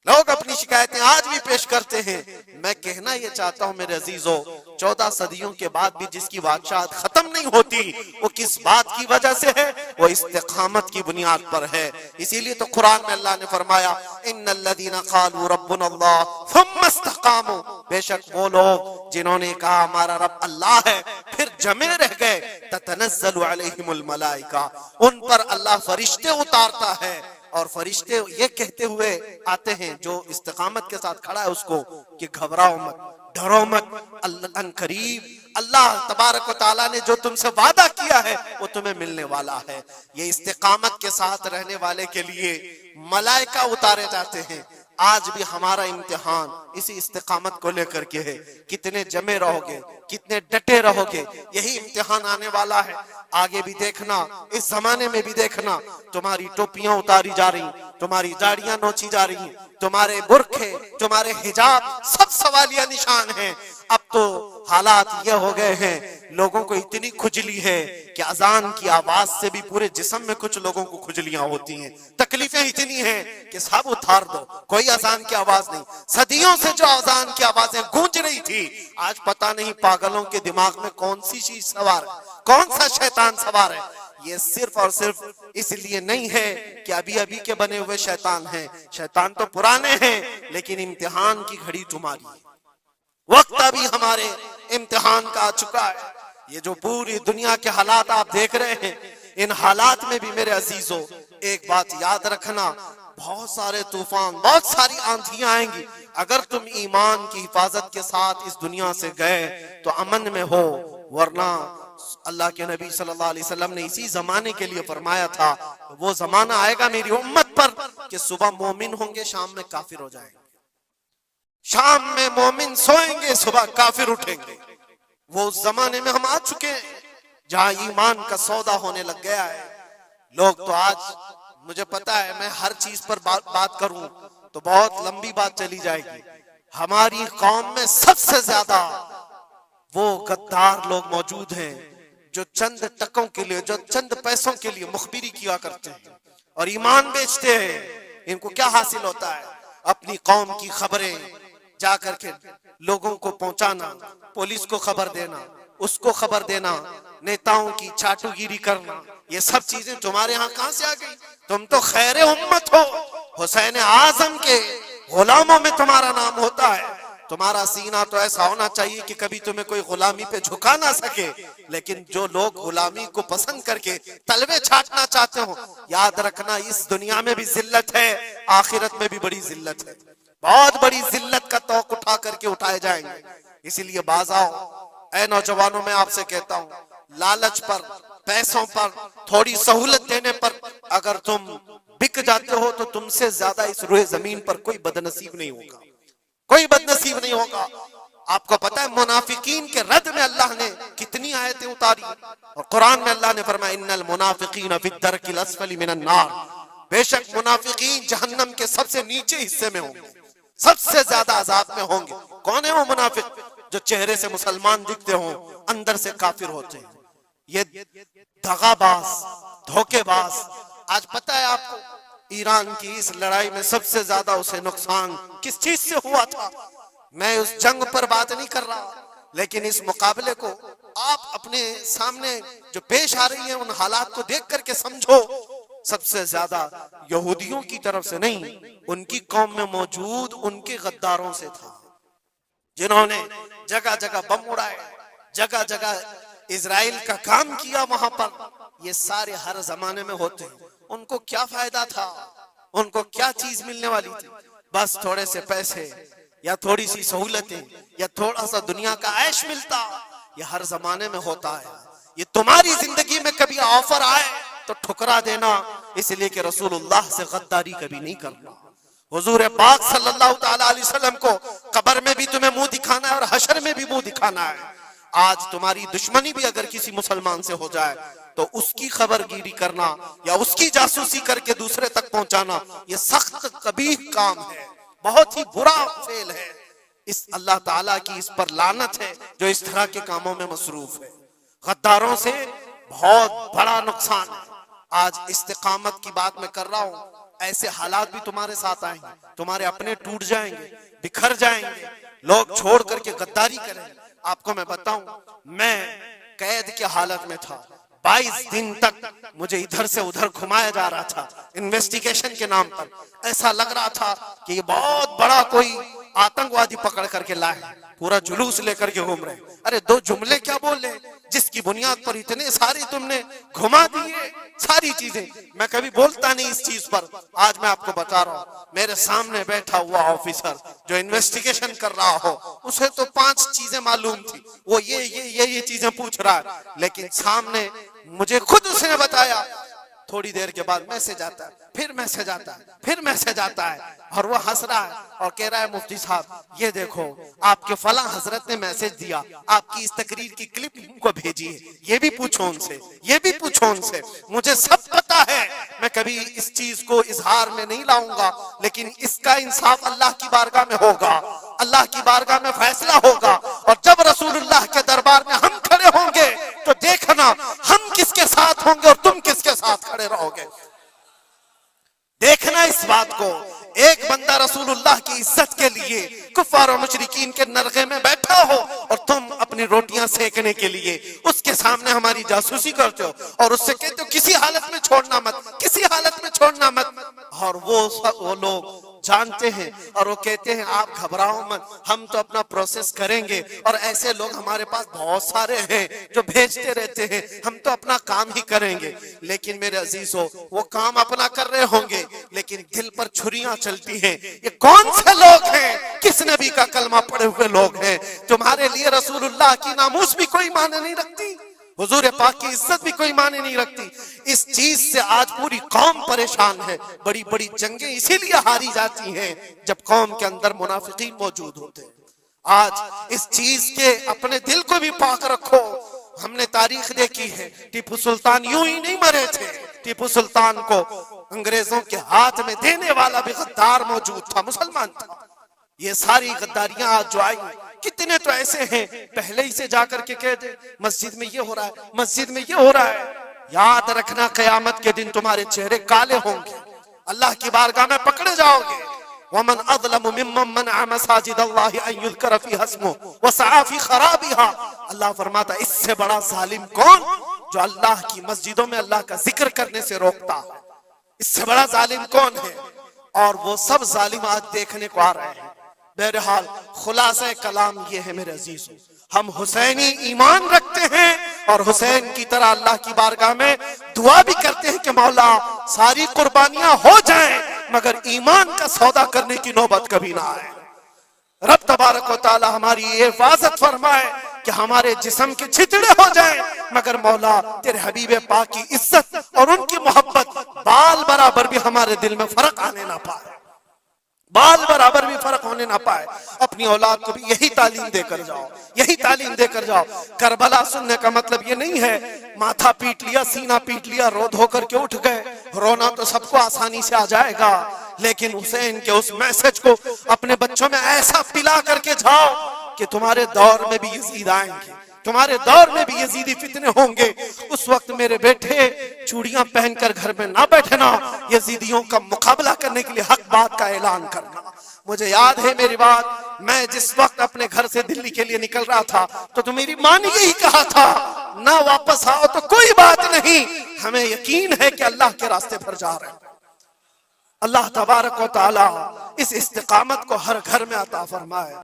لوگ اپنی شکایتیں آج بھی پیش کرتے ہیں۔ میں کہنا یہ چاہتا ہوں میرے عزیزو، 14 صدیوں کے بعد بھی جس کی بادشاہت ختم نہیں ہوتی، وہ کس بات کی وجہ سے ہے؟ وہ استقامت کی بنیاد پر ہے۔ اسی لیے تو قرآن میں اللہ نے فرمایا ان الذین قالوا ربنا اللہ ثم استقاموا، بے شک وہ لوگ جنہوں نے کہا ہمارا رب اللہ ہے پھر جمے رہ گئے، تتنزل علیہم الملائکہ، ان پر اللہ فرشتے اتارتا ہے، اور فرشتے یہ کہتے ہوئے آتے ہیں جو استقامت کے ساتھ کھڑا ہے اس کو کہ گھبراؤ مت، ڈرو مت، ان قریب اللہ تبارک و تعالیٰ نے جو تم سے وعدہ کیا ہے وہ تمہیں ملنے والا ہے۔ یہ استقامت کے ساتھ رہنے والے کے لیے ملائکہ اتارے جاتے ہیں۔ آج بھی ہمارا امتحان اسی استقامت کو لے کر کے ہے، کتنے جمے رہو گے، کتنے ڈٹے رہو گے، یہی امتحان آنے والا ہے۔ آگے بھی دیکھنا، اس زمانے میں بھی دیکھنا، تمہاری ٹوپیاں اتاری جا رہی، تمہاری داڑیاں نوچی جا رہی، تمہارے برقعے، تمہارے حجاب سب سوالیہ نشان ہیں۔ اب تو حالات یہ ہو گئے ہیں، لوگوں کو اتنی کھجلی ہے کہ اذان کی آواز سے بھی پورے جسم میں کچھ لوگوں کو کھجلیاں ہوتی ہیں، تکلیفیں اتنی ہیں کہ سب اتار دو، کوئی اذان کی آواز نہیں۔ صدیوں سے جو اذان کی آوازیں گونج رہی تھی، آج پتہ نہیں پاگلوں کے دماغ میں کون سی چیز سوار ہے، کون سا شیطان سوار ہے۔ یہ صرف اور صرف اس لیے نہیں ہے کہ ابھی ابھی کے بنے ہوئے شیطان ہیں، شیطان تو پرانے ہیں، لیکن امتحان کی گھڑی تمہاری ہے، وقت ابھی ہمارے امتحان کا آ چکا ہے۔ یہ جو پوری دنیا کے حالات آپ دیکھ رہے ہیں، ان حالات میں بھی میرے عزیزو ایک بات یاد رکھنا، بہت سارے طوفان، بہت ساری آندھیاں آئیں گی، اگر تم ایمان کی حفاظت کے ساتھ اس دنیا سے گئے تو امن میں ہو، ورنہ اللہ کے نبی صلی اللہ علیہ وسلم نے اسی زمانے کے لیے فرمایا تھا وہ زمانہ آئے گا میری امت پر کہ صبح مومن ہوں گے، شام میں کافر ہو جائیں گے، شام میں مومن سوئیں گے، صبح کافر اٹھیں گے۔ وہ اس زمانے میں ہم آ چکے ہیں جہاں ایمان کا سودا ہونے لگ گیا ہے۔ لوگ تو آج، مجھے پتا ہے میں ہر چیز پر بات کروں تو بہت لمبی بات چلی جائے گی، ہماری قوم میں سب سے زیادہ وہ غدار لوگ موجود ہیں جو چند ٹکوں کے لیے، جو چند پیسوں کے لیے مخبری کیا کرتے ہیں اور ایمان بیچتے ہیں۔ ان کو کیا حاصل ہوتا ہے؟ اپنی قوم کی خبریں جا کر کے لوگوں کو پہنچانا، پولیس کو خبر دینا، اس کو خبر دینا، نیتاؤں کی چاٹو گیری کرنا، یہ سب چیزیں تمہارے ہاں کہاں سے آ گئی؟ تم تو خیر امت ہو، حسین اعظم کے غلاموں میں تمہارا نام ہوتا ہے۔ تمہارا سینہ تو ایسا ہونا چاہیے کہ کبھی تمہیں کوئی غلامی پہ جھکا نہ سکے، لیکن جو لوگ غلامی کو پسند کر کے تلوے چھاٹنا چاہتے ہو، یاد رکھنا اس دنیا میں بھی ذلت ہے، آخرت میں بھی بڑی ذلت ہے، بہت بڑی ذلت کا توق اٹھا کر کے اٹھائے جائیں گے۔ اسی لیے باز آؤ، اے نوجوانوں، میں آپ سے کہتا ہوں، لالچ پر، پیسوں پر، تھوڑی سہولت دینے پر اگر تم بک جاتے ہو تو تم سے زیادہ اس روئے زمین پر کوئی بدنصیب نہیں ہوگا، کوئی بدنصیب نہیں ہوگا۔ آپ کو پتا ہے منافقین کے رد میں اللہ نے کتنی آیتیں اتاری، اور قرآن میں اللہ نے فرمایا ان المنافقین فی الدرک الاسفل من النار، بے شک منافقین جہنم کے سب سے نیچے حصے میں ہوں گے، سب سے زیادہ عذاب میں ہوں گے۔ کون ہے وہ منافق؟ جو چہرے سے مسلمان دکھتے ہوں اندر سے کافر ہوتے ہیں، یہ دغا باز، دھوکے باز۔ آج پتہ ہے آپ کو ایران کی اس لڑائی میں سب سے زیادہ اسے نقصان کس چیز سے ہوا تھا؟ میں اس جنگ پر بات نہیں کر رہا، لیکن اس مقابلے کو آپ اپنے سامنے جو پیش آ رہی ہیں ان حالات کو دیکھ کر کے سمجھو۔ سب سے زیادہ یہودیوں کی طرف سے نہیں، ان کی قوم میں موجود ان کے غداروں سے تھا، جنہوں نے جگہ جگہ بم اڑائے، جگہ جگہ اسرائیل کا کام کیا وہاں پر۔ یہ سارے ہر زمانے میں ہوتے ہیں۔ ان کو کیا فائدہ تھا؟ ان کو کیا چیز ملنے والی تھی؟ بس تھوڑے سے پیسے یا تھوڑی سی سہولتیں یا تھوڑا سا دنیا کا عیش ملتا۔ یہ ہر زمانے میں ہوتا ہے۔ یہ تمہاری زندگی میں کبھی آفر آئے تو ٹھکرا دینا، اس لیے کہ رسول اللہ سے غداری کبھی نہیں کرنا۔ حضور پاک صلی اللہ تعالیٰ علیہ وسلم کو قبر میں بھی تمہیں منہ دکھانا ہے اور حشر میں بھی منہ دکھانا ہے۔ آج تمہاری دشمنی بھی اگر کسی مسلمان سے ہو جائے تو اس کی خبر گیری کرنا یا اس کی جاسوسی کر کے دوسرے تک پہنچانا، یہ سخت قبیح کام ہے، بہت ہی برا فعل ہے۔ اس اللہ تعالیٰ کی اس پر لعنت ہے جو اس طرح کے کاموں میں مصروف ہے۔ غداروں سے بہت بڑا نقصان ہے۔ آج استقامت کی بات میں کر رہا ہوں، ایسے حالات بھی تمہارے ساتھ آئیں گے، تمہارے اپنے ٹوٹ جائیں گے، بکھر جائیں گے، لوگ چھوڑ کر کے غداری کریں۔ آپ کو میں بتاؤں، میں قید کی حالت میں تھا، 22 دن تک مجھے ادھر سے ادھر گھمایا جا رہا تھا انویسٹیگیشن کے نام پر۔ ایسا لگ رہا تھا کہ یہ بہت بڑا کوئی آتنکوادی پکڑ کر کے لائے، پورا جلوس لے کر کے گھوم رہے۔ ارے دو جملے کیا بولے جس کی بنیاد پر اتنے ساری تم نے گھما دیے ساری چیزیں۔ میں کبھی بولتا نہیں اس چیز پر، آج میں آپ کو بتا رہا ہوں۔ میرے سامنے بیٹھا ہوا آفیسر جو انویسٹیگیشن کر رہا ہو، اسے تو 5 چیزیں معلوم تھی، وہ یہ چیزیں پوچھ رہا ہے، لیکن سامنے مجھے خود اس نے بتایا تھوڑی دیر کے بعد میسج آتا ہے، پھر میسج آتا ہے، پھر میسج آتا ہے، اور وہ ہنس رہا ہے اور کہہ رہا ہے مفتی صاحب یہ دیکھو آپ کے فلاں حضرت نے میسج دیا، آپ کی اس تقریر کی کلپ ان کو بھیجی ہے، یہ بھی پوچھو ان سے، یہ بھی پوچھو ان سے۔ مجھے سب پتا ہے، میں کبھی اس چیز کو اظہار میں نہیں لاؤں گا، لیکن اس کا انصاف اللہ کی بارگاہ میں ہوگا، اللہ کی بارگاہ میں فیصلہ ہوگا، اور جب رسول اللہ کے دربار میں ہم کھڑے ہوں گے تو دیکھنا ہم کس کے ساتھ ہوں گے اور تم کس کے ساتھ کھڑے رہو گے۔ دیکھنا اس بات کو، ایک بندہ رسول اللہ کی عزت کے لیے کفار و مشرکین کے نرغے میں بیٹھا ہو اور تم اپنی روٹیاں سیکنے کے لیے اس کے سامنے ہماری جاسوسی کرتے ہو اور اس سے کہتے ہو کسی حالت میں چھوڑنا مت، کسی حالت میں چھوڑنا مت، اور وہ لوگ جانتے ہیں اور وہ کہتے ہیں آپ گھبراؤ مت، ہم تو اپنا پروسیس کریں گے، اور ایسے لوگ ہمارے پاس بہت سارے ہیں جو بھیجتے رہتے ہیں، ہم تو اپنا کام ہی کریں گے۔ لیکن میرے عزیزو، وہ کام اپنا کر رہے ہوں گے لیکن دل پر چھریاں چلتی ہیں۔ یہ کون سے لوگ ہیں؟ کس نبی کا کلمہ پڑھے ہوئے لوگ ہیں؟ تمہارے لیے رسول اللہ کی ناموس بھی کوئی معنی نہیں رکھتی، حضور پاک کی عزت بھی کوئی معنی نہیں رکھتی۔ اس چیز سے آج پوری قوم پریشان ہے۔ بڑی بڑی جنگیں اسی لیے ہاری جاتی ہیں جب قوم کے اندر منافقین موجود ہوتے ہیں۔ آج اس چیز کے اپنے دل کو بھی پاک رکھو۔ ہم نے تاریخ دیکھی ہے، ٹیپو سلطان یوں ہی نہیں مرے تھے، ٹیپو سلطان کو انگریزوں کے ہاتھ میں دینے والا بھی غدار موجود تھا، مسلمان تھا۔ یہ ساری غداریاں آج جو آئی، کتنے تو ایسے ہیں پہلے ہی سے جا کر کے کہہ دے مسجد میں یہ ہو رہا ہے، مسجد میں یہ ہو رہا ہے۔ یاد رکھنا قیامت کے دن تمہارے چہرے کالے ہوں گے، اللہ کی بارگاہ میں پکڑے جاؤ گے۔ وَمَنْ أَظْلَمُ مِمَّنْ مَنْعَ مَسَاجِدَ اللَّهِ أَنْ يُذْكَرَ فِيهَا اسْمُهُ وَسَعَىٰ فِي خَرَابِهَا۔ اللہ فرماتا ہے اس سے بڑا ظالم کون جو اللہ کی مسجدوں میں اللہ کا ذکر کرنے سے روکتا ہے؟ اس سے بڑا ظالم کون ہے؟ اور وہ سب ظالم آج دیکھنے کو آ رہے ہیں۔ بہرحال خلاصہ کلام یہ ہے میرے عزیزو، ہم حسینی ایمان رکھتے ہیں اور حسین کی طرح اللہ کی بارگاہ میں دعا بھی کرتے ہیں کہ مولا ساری قربانیاں ہو جائیں مگر ایمان کا سودا کرنے کی نوبت کبھی نہ آئے۔ رب تبارک و تعالی ہماری حفاظت فرمائے کہ ہمارے جسم کے چھتڑے ہو جائیں مگر مولا تیرے حبیب پاک کی عزت اور ان کی محبت بال برابر بھی ہمارے دل میں فرق آنے نہ پائے، بال برابر بھی فرق ہونے نہ پائے۔ اپنی اولاد کو بھی یہی تعلیم دے کر جاؤ، یہی تعلیم دے کر جاؤ۔ کربلا سننے کا مطلب یہ نہیں ہے ماتھا پیٹ لیا، سینہ پیٹ لیا، رو دھو کر کے اٹھ گئے۔ رونا تو سب کو آسانی سے آ جائے گا، لیکن حسین کے اس میسج کو اپنے بچوں میں ایسا پلا کر کے جاؤ کہ تمہارے دور میں بھی یزید آئیں گے، تمہارے دور میں بھی یزیدی فتنے ہوں گے۔ اس وقت میرے بیٹے چوڑیاں پہن کر گھر میں نہ بیٹھنا، یزیدیوں کا مقابلہ کرنے کے لیے حق بات کا اعلان کرنا۔ مجھے یاد ہے میری بات، میں جس وقت اپنے گھر سے دلی کے لیے نکل رہا تھا تو میری ماں نے یہی کہا تھا، نہ واپس آؤ تو کوئی بات نہیں، ہمیں یقین ہے کہ اللہ کے راستے پر جا رہے ہیں۔ اللہ تبارک و تعالی اس استقامت کو ہر گھر میں عطا فرمائے۔